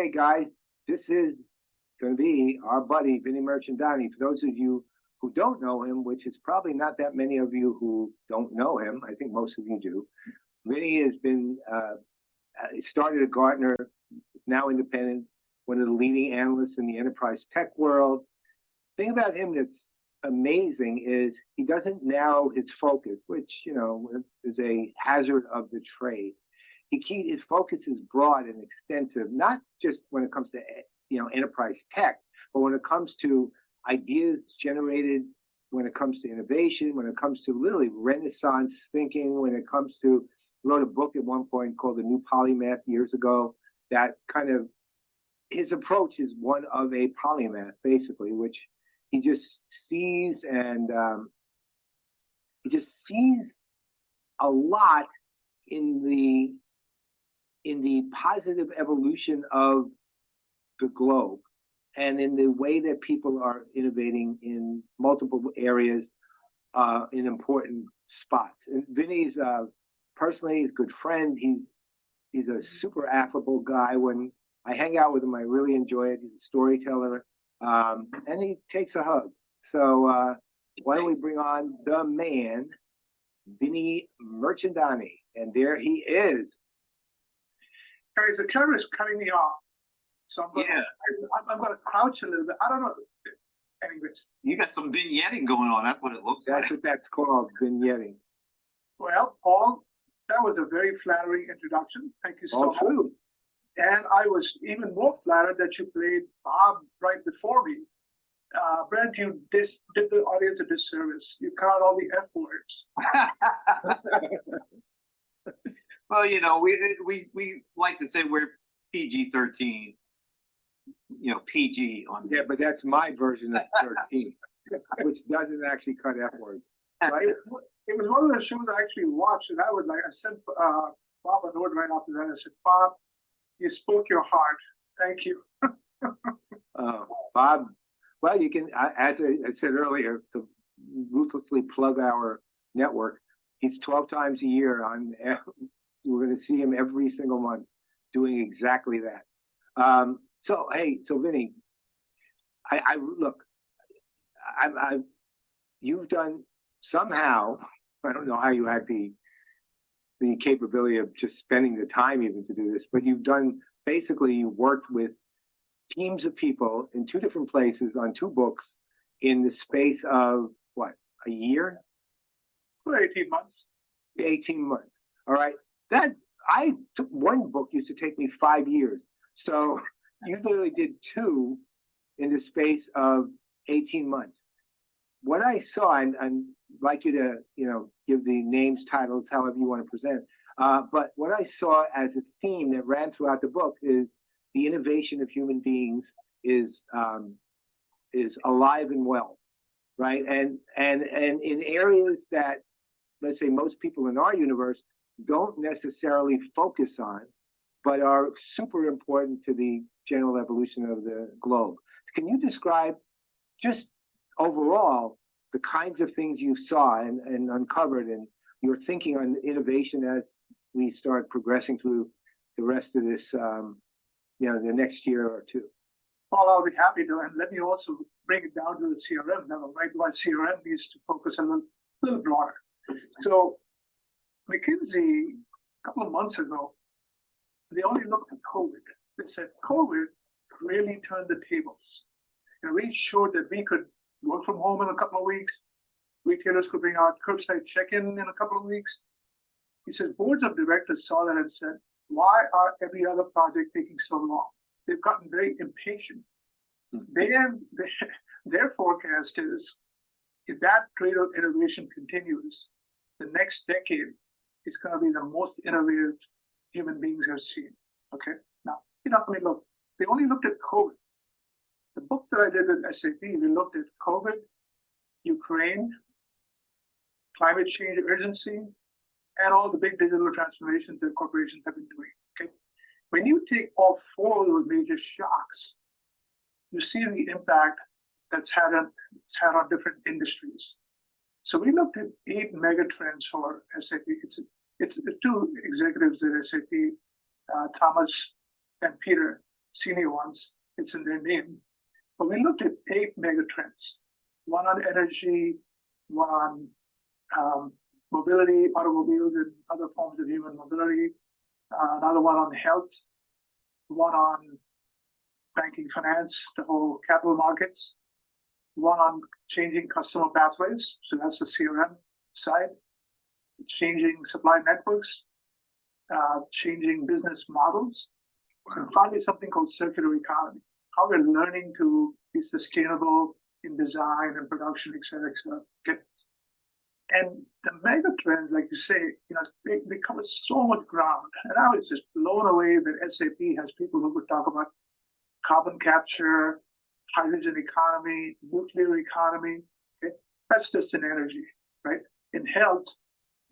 Okay, guys, this is going to be our buddy, Vinnie Merchandani. For those of you who don't know him, which is probably not that many of you who don't know him, I think most of you do. Vinnie has been, started at Gartner, now independent, one of the leading analysts in the enterprise tech world. The thing about him that's amazing is he doesn't narrow his focus, which, you know, is a hazard of the trade. His focus is broad and extensive, not just when it comes to, you know, enterprise tech, but when it comes to ideas generated, when it comes to innovation, when it comes to literally Renaissance thinking, when it comes to, wrote a book at one point called The New Polymath years ago, that kind of, his approach is one of a polymath, basically, which he just sees and he just sees a lot in the positive evolution of the globe and in the way that people are innovating in multiple areas in important spots. And Vinnie's personally a good friend. He's a super affable guy. When I hang out with him, I really enjoy it. He's a storyteller, and he takes a hug. So why don't we bring on the man, Vinnie Merchandani, and there he is. Guys, the camera is cutting me off, so I'm going to crouch a little bit. I don't know. Anyways, you got some vignetting going on. That's what it looks like. That's what that's called, vignetting. Well, Paul, that was a very flattering introduction. Thank you so much. True. And I was even more flattered that you played Bob right before me. Brent, you did the audience a disservice. You cut out all the F words. Well, you know, we like to say we're PG-13. You know, PG on. Yeah, but that's my version of 13, which doesn't actually cut F words. Right? It was one of the shows I actually watched, and I sent Bob a note right after that. I said, Bob, you spoke your heart. Thank you. Bob, well, you can, as I said earlier, to ruthlessly plug our network, he's 12 times a year on. We're going to see him every single month doing exactly that. So, hey, so Vinnie, you've done somehow, I don't know how you had the capability of just spending the time even to do this, but you worked with teams of people in two different places on two books in the space of what, a year? For 18 months. 18 months. All right. One book used to take me 5 years. So you literally did two in the space of 18 months. What I saw, and I'd like you to, you know, give the names, titles, however you want to present. But what I saw as a theme that ran throughout the book is the innovation of human beings is alive and well, right? And in areas that, let's say, most people in our universe don't necessarily focus on, but are super important to the general evolution of the globe. Can you describe just overall the kinds of things you saw and uncovered and your thinking on innovation as we start progressing through the rest of this, you know, the next year or two? Well, I'll be happy to, and let me also bring it down to the CRM level, right? Why CRM needs to focus a little broader. So McKinsey, a couple of months ago, they only looked at COVID. They said COVID really turned the tables. And we showed that we could work from home in a couple of weeks. Retailers could bring out curbside check-in in a couple of weeks. He said boards of directors saw that and said, why are every other project taking so long? They've gotten very impatient. Their forecast is, if that rate of innovation continues, the next decade is going to be the most innovative human beings have seen. Okay. Now, you know, I mean, look, they only looked at COVID. The book that I did with SAP, we looked at COVID, Ukraine, climate change urgency, and all the big digital transformations that corporations have been doing. Okay. When you take all four of those major shocks, you see the impact that's had on different industries. So we looked at 8 mega trends for SAP. It's the two executives at SAP, Thomas and Peter. senior ones. It's in their name. But we looked at 8 mega trends, one on energy, one on mobility, automobiles and other forms of human mobility, another one on health, one on banking finance, the whole capital markets, one on changing customer pathways. So that's the CRM side, changing supply networks, changing business models, and finally something called circular economy, how we're learning to be sustainable in design and production, et cetera, et cetera. Okay. And the mega trends, like you say, they cover so much ground. And I was just blown away that SAP has people who would talk about carbon capture, hydrogen economy, nuclear economy. Okay? That's just in energy, right? In health,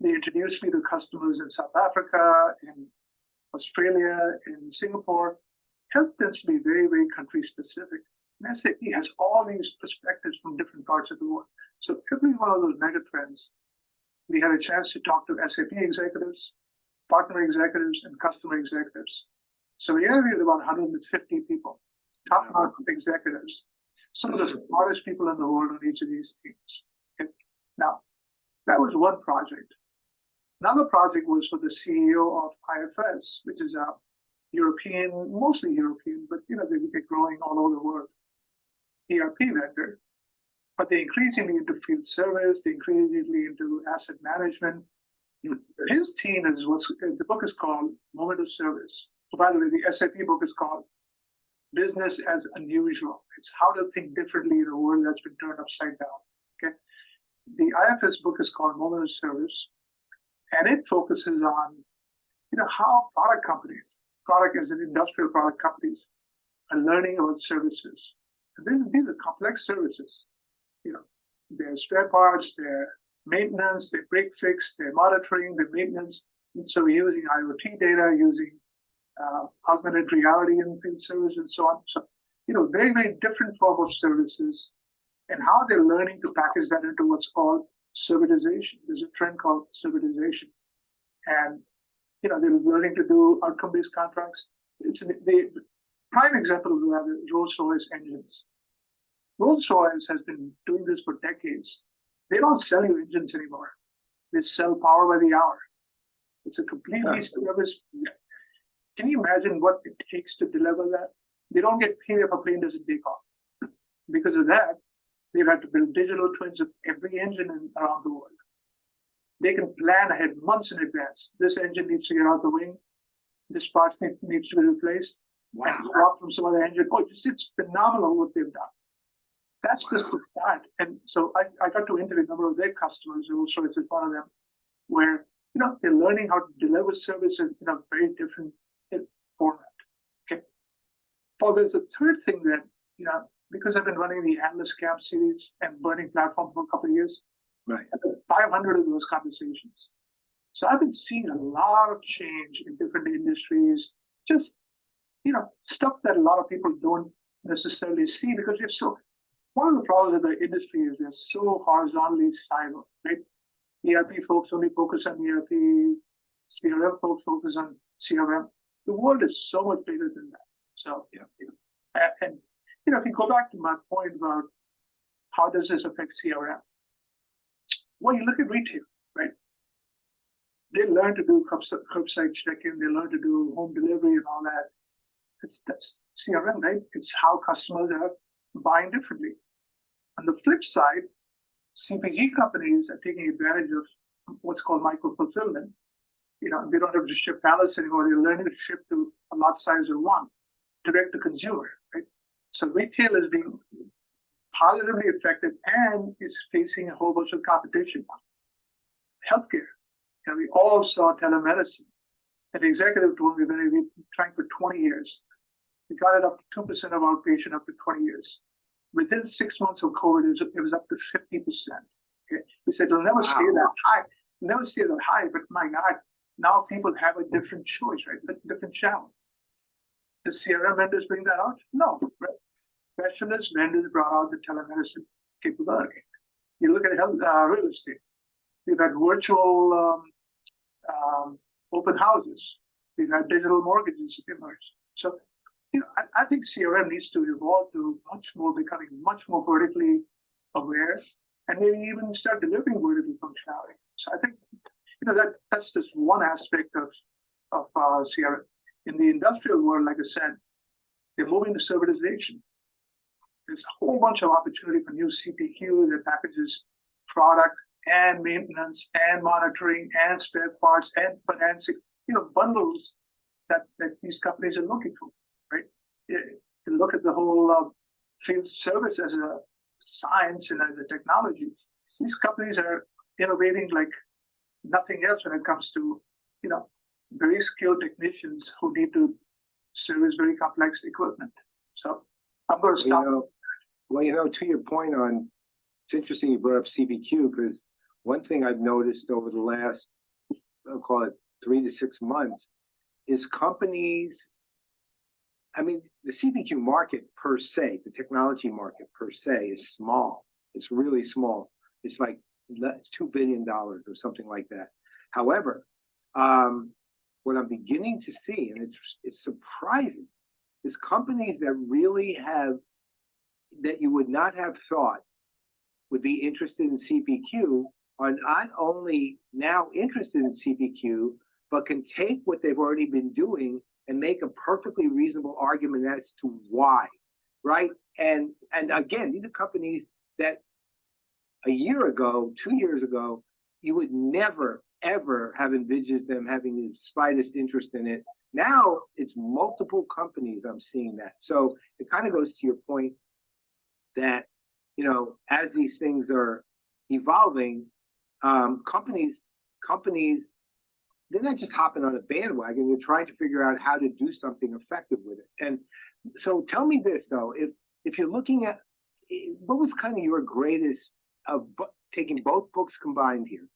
they introduced me to customers in South Africa, in Australia, in Singapore. Health tends to be very, very country specific. And SAP has all these perspectives from different parts of the world. So every one of those mega trends, we had a chance to talk to SAP executives, partner executives, and customer executives. So we interviewed about 150 people, top-notch executives, some of the smartest people in the world on each of these teams. Okay? Now, that was one project. Another project was for the CEO of IFS, which is a European, mostly European, but they're growing all over the world, ERP vendor. But they're increasingly into field service, they're increasingly into asset management. His team is the book is called Moment of Service. So by the way, the SAP book is called Business as Unusual. It's how to think differently in a world that's been turned upside down. Okay. The IFS book is called Moment of Service, and it focuses on how product as an industrial product companies are learning about services. And these are complex services. Their spare parts, their maintenance, their break fix, their monitoring, their maintenance. And so we're using IoT data, using augmented reality in field service and so on. So, very, very different form of services and how they're learning to package that into what's called servitization. There's a trend called servitization. And, they're learning to do outcome-based contracts. The prime example of that is Rolls-Royce engines. Rolls-Royce has been doing this for decades. They don't sell you engines anymore. They sell power by the hour. It's a completely service. Can you imagine what it takes to deliver that? They don't get paid if a plane doesn't take off. Because of that, they've had to build digital twins of every engine around the world. They can plan ahead months in advance. This engine needs to get out the wing. This part needs to be replaced. Wow. And swap from some other engine. Oh, it's phenomenal what they've done. That's just the start. And so I got to interview a number of their customers, Rolls-Royce is one of them, where they're learning how to deliver services in a very different format. Okay. Well, there's a third thing that, because I've been running the Analyst Camp series and Burning Platform for a couple of years, right? I've had 500 of those conversations. So I've been seeing a lot of change in different industries, just, stuff that a lot of people don't necessarily see because we're so. One of the problems with the industry is we're so horizontally siloed, right? ERP folks only focus on ERP, CRM folks focus on CRM. The world is so much bigger than that. So, and if you go back to my point about how does this affect CRM? Well, you look at retail, right? They learn to do curbside check-in, they learn to do home delivery and all that. That's CRM, right? It's how customers are buying differently. On the flip side, CPG companies are taking advantage of what's called micro-fulfillment. They don't have to ship pallets anymore. They're learning to ship to a lot size of one, direct to consumer, right? So retail is being positively affected and is facing a whole bunch of competition. Healthcare, we all saw telemedicine. An executive told me that we've been trying for 20 years. We got it up to 2% of outpatient up to 20 years. Within 6 months of COVID, it was up to 50%. Okay? We said it'll never stay that high, but my God, now people have a different choice, right? A different challenge. The CRM vendors bring that out? No. Right? Specialist vendors brought out the telemedicine capability. You look at health, real estate. We've had virtual open houses. We've had digital mortgages emerge. So I think CRM needs to evolve to becoming much more vertically aware, and maybe even start delivering vertical functionality. So I think, that's just one aspect of CRM. In the industrial world, like I said, they're moving to servitization. There's a whole bunch of opportunity for new CPQ that packages product and maintenance and monitoring and spare parts and financing, bundles that these companies are looking for, right? To look at the whole field service as a science and as a technology. These companies are innovating like nothing else when it comes to, very skilled technicians who need to service very complex equipment. So I'm going to stop. To your point on, it's interesting you brought up CPQ, because one thing I've noticed over the last, I'll call it 3 to 6 months, is companies, the CPQ market per se, the technology market per se is small. It's really small. It's like it's $2 billion or something like that. However, what I'm beginning to see, and it's surprising, is companies that really have, that you would not have thought would be interested in CPQ are not only now interested in CPQ, but can take what they've already been doing and make a perfectly reasonable argument as to why, right? And again, these are companies that a year ago, 2 years ago, you would never, ever have envisioned them having the slightest interest in it. Now it's multiple companies I'm seeing that. So it kind of goes to your point that, as these things are evolving, companies, they're not just hopping on a bandwagon, they're trying to figure out how to do something effective with it. And so tell me this though, if you're looking at, what was kind of your greatest of taking both books combined here?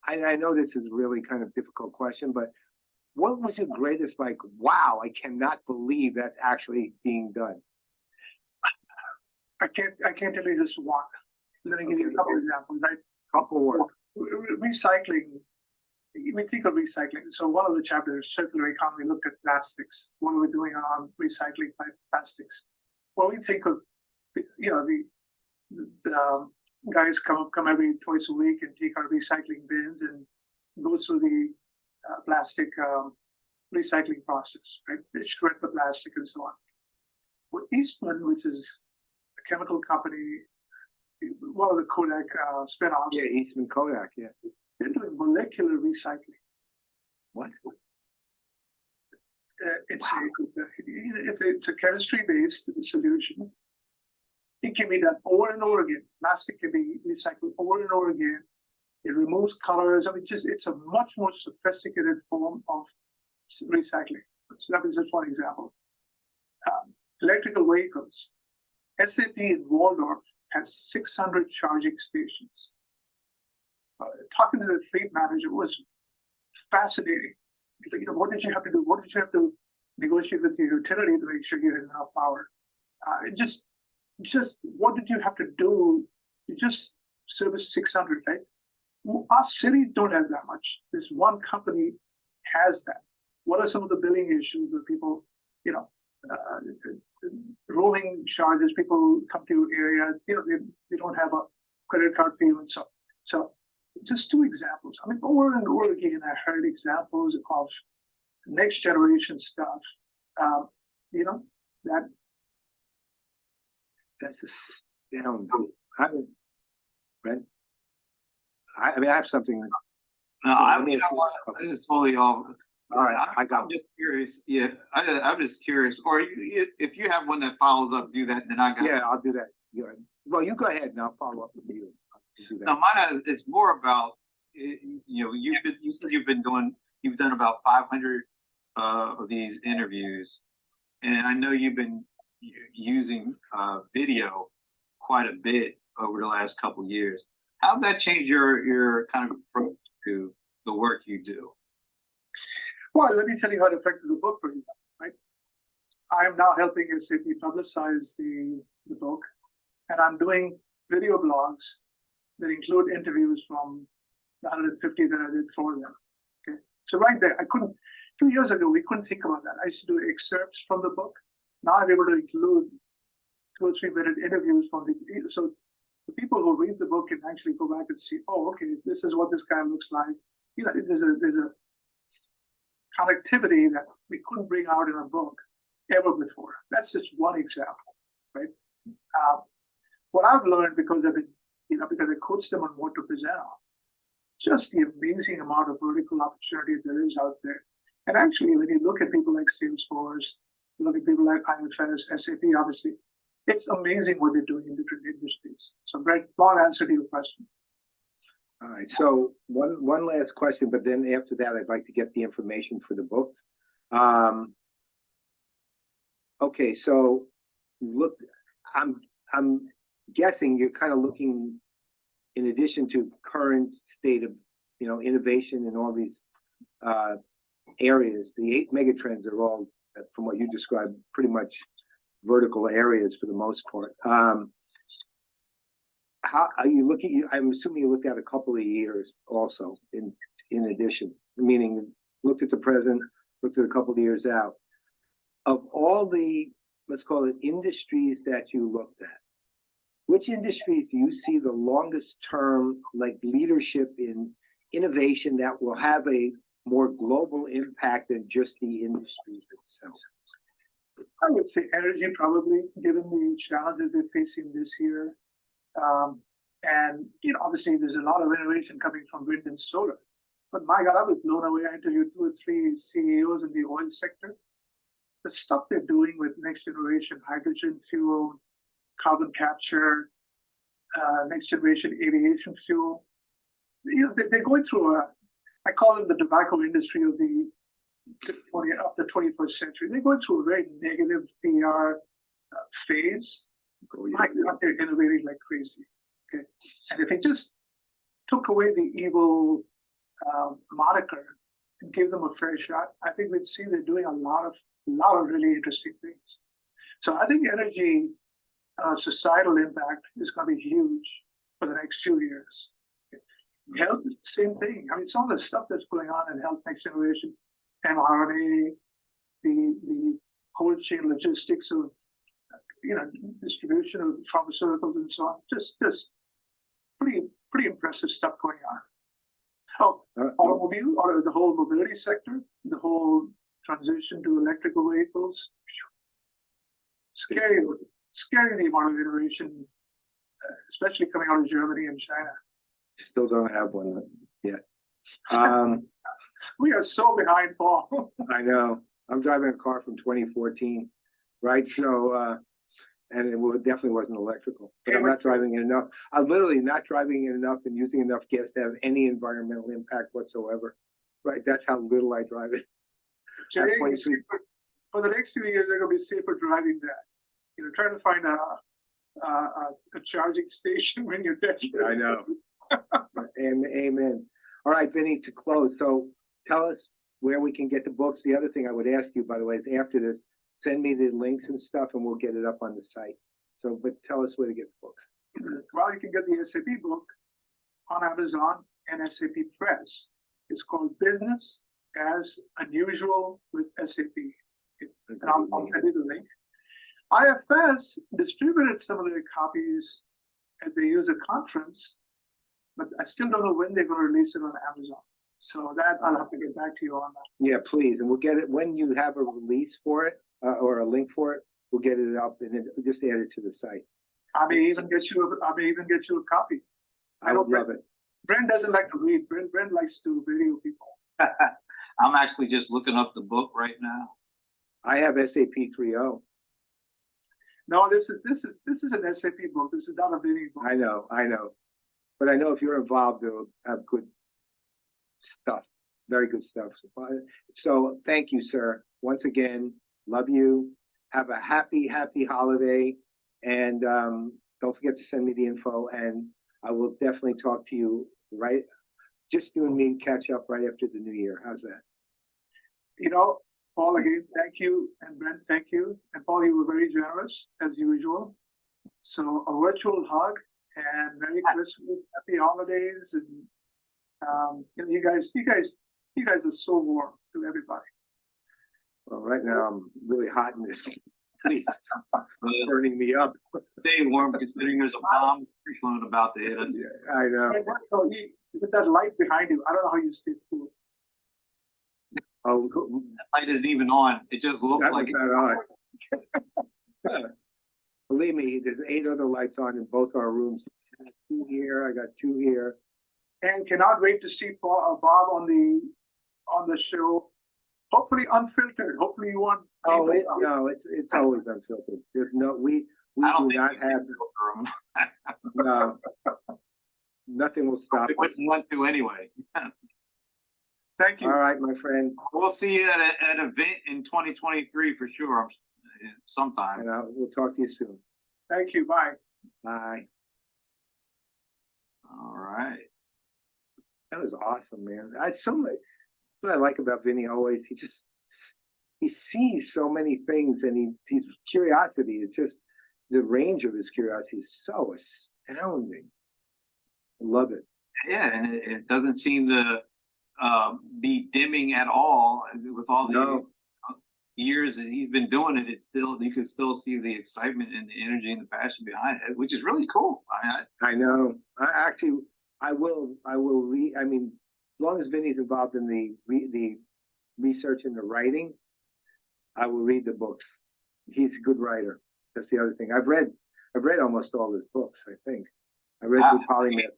I know this is really kind of difficult question, but what was your greatest, like, wow, I cannot believe that's actually being done? I can't tell you just one. Let me give you a couple examples. Right? Couple words. Recycling. We think of recycling. So one of the chapters, circular economy, looked at plastics. What are we doing on recycling plastics? Well, we think of, the guys come every twice a week and take our recycling bins and go through the plastic recycling process, right? They shred the plastic and so on. Well, Eastman, which is a chemical company, one of the Kodak spinoffs. Yeah, Eastman Kodak, yeah. They're doing molecular recycling. What? It's a chemistry-based solution. It can be done over and over again. Plastic can be recycled over and over again. It removes colors. It's a much more sophisticated form of recycling. So that is just one example. Electrical vehicles. SAP in Waldorf has 600 charging stations. Talking to the fleet manager was fascinating. What did you have to do? What did you have to negotiate with your utility to make sure you had enough power? Just what did you have to do? You just service 600, right? Our cities don't have that much. This one company has that. What are some of the billing issues with people, roaming charges? People come to your area, they don't have a credit card payment. So just two examples. Over and over again, I heard examples of next generation stuff. That's astounding. Brent, I have something. No, I just totally off. All right, I'm just curious. Yeah, I'm just curious. Or if you have one that follows up, do that. Then I got. Yeah, I'll do that. Well, you go ahead and I'll follow up with you. No, mine is more about, you said you've done about 500 of these interviews, and I know you've been using video quite a bit over the last couple of years. How did that change your kind of approach to the work you do? Well, let me tell you how it affected the book for you, right? I am now helping SAP publicize the book, and I'm doing video blogs that include interviews from the 150 that I did for them. Okay, so right there, 2 years ago, we couldn't think about that. I used to do excerpts from the book. Now I'm able to include 2 or 3 minute interviews from so the people who read the book can actually go back and see, oh, okay, this is what this guy looks like. You know, there's a connectivity that we couldn't bring out in a book ever before. That's just one example, right? What I've learned because I've been, because I coach them on what to present on, just the amazing amount of vertical opportunity there is out there. And actually, when you look at people like Salesforce, look at people like IFS, SAP, obviously, it's amazing what they're doing in different industries. So, Brett, long answer to your question. All right. So one last question, but then after that, I'd like to get the information for the book. Okay. So look, I'm guessing you're kind of looking, in addition to current state of, innovation in all these areas, the 8 megatrends are all, from what you described, pretty much vertical areas for the most part. How are you looking? I'm assuming you looked at a couple of years also in addition, meaning looked at the present, looked at a couple of years out. Of all the, let's call it, industries that you looked at, which industries do you see the longest term, like, leadership in innovation that will have a more global impact than just the industry itself? I would say energy, probably, given the challenges they're facing this year. And, obviously there's a lot of innovation coming from wind and solar. But my God, I was blown away. I interviewed 2 or 3 CEOs in the oil sector. The stuff they're doing with next generation hydrogen fuel, carbon capture, next generation aviation fuel. They're going through I call it the tobacco industry of the 21st century. They're going through a very negative PR phase. My God, they're innovating like crazy. Okay, and if they just took away the evil moniker and gave them a fair shot, I think we'd see they're doing a lot of really interesting things. So I think energy societal impact is going to be huge for the next few years. Health, same thing. I mean, some of the stuff that's going on in health, next generation, mRNA, the cold chain logistics of distribution of pharmaceuticals and so on. Just pretty impressive stuff going on. Oh, automobile, or the whole mobility sector, the whole transition to electrical vehicles. Scary the amount of innovation, especially coming out of Germany and China. Still don't have one yet. We are so behind, Paul. I know. I'm driving a car from 2014, right? So, and it definitely wasn't electrical. But I'm not driving it enough. I'm literally not driving it enough and using enough gas to have any environmental impact whatsoever. Right? That's how little I drive it. Jay, for the next few years, they're going to be safer driving that. Trying to find a charging station when you're desperate. I know. Amen. All right, Vinnie, to close. So tell us where we can get the books. The other thing I would ask you, by the way, is after this, send me the links and stuff and we'll get it up on the site. So, but tell us where to get the books. Well, you can get the SAP book on Amazon and SAP Press. It's called Business as Unusual with SAP. And I'll send you the link. IFS distributed some of their copies at the user conference, but I still don't know when they're going to release it on Amazon. So that I'll have to get back to you on that. Yeah, please. And we'll get it when you have a release for it or a link for it. We'll get it up and then just add it to the site. I may even get you a copy. I would love it. Brent doesn't like to read. Brent likes to video people. I'm actually just looking up the book right now. I have SAP 3.0. No, this is an SAP book. This is not a video book. I know. But I know if you're involved, it'll have good stuff, very good stuff. So thank you, sir. Once again, love you. Have a happy holiday. And don't forget to send me the info. And I will definitely talk to you, right? Just you and me catch up right after the new year. How's that? Paul, again, thank you. And Brent, thank you. And Paul, you were very generous as usual. So a virtual hug and Merry Christmas, Happy Holidays, and you guys are so warm to everybody. Well, right now I'm really hot in this Please, Uh, burning me up. Stay warm considering there's a bomb flown about to hit us. Yeah, I know. So with that light behind you, I don't know how you stay cool. Oh, Light isn't even on. It just looked that was like it. that on. Believe me, there's 8 other lights on in both our rooms. 2 here, I got 2 here. And cannot wait to see Bob on the show. Hopefully unfiltered. Hopefully you want. Oh, people- no, it's always unfiltered. There's no, we I don't do think not we can have, filter 'em. no. Nothing will stop We us. wouldn't want to anyway. Thank you. All right, my friend, We'll see you at an event in 2023 for sure. Sometime. and we'll talk to you soon. Thank you. Bye. Bye. All right. That was awesome, man. What I like about Vinny always, he sees so many things, and his curiosity is just, the range of his curiosity is so astounding. I love it. Yeah, and it doesn't seem to be dimming at all with all the No. years as he's been doing it. It's still, you can still see the excitement and the energy and the passion behind it, which is really cool. I know. I will read. I mean, as long as Vinny's involved in the research and the writing, I will read the books. He's a good writer. That's the other thing. I've read almost all his books. I think I read Wow. the Polymath.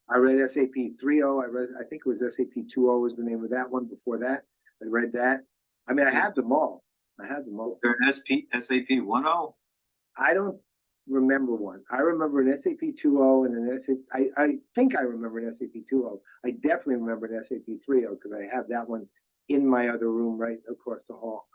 I read SAP 3.0. I think it was SAP 2.0 was the name of that one. Before that, I read that. I mean, I have them all. They're SAP 1.0. I don't remember one. I remember an SAP 2.0 and an SAP. I think I remember an SAP 2.0. I definitely remember an SAP 3.0 because I have that one in my other room right across the hall.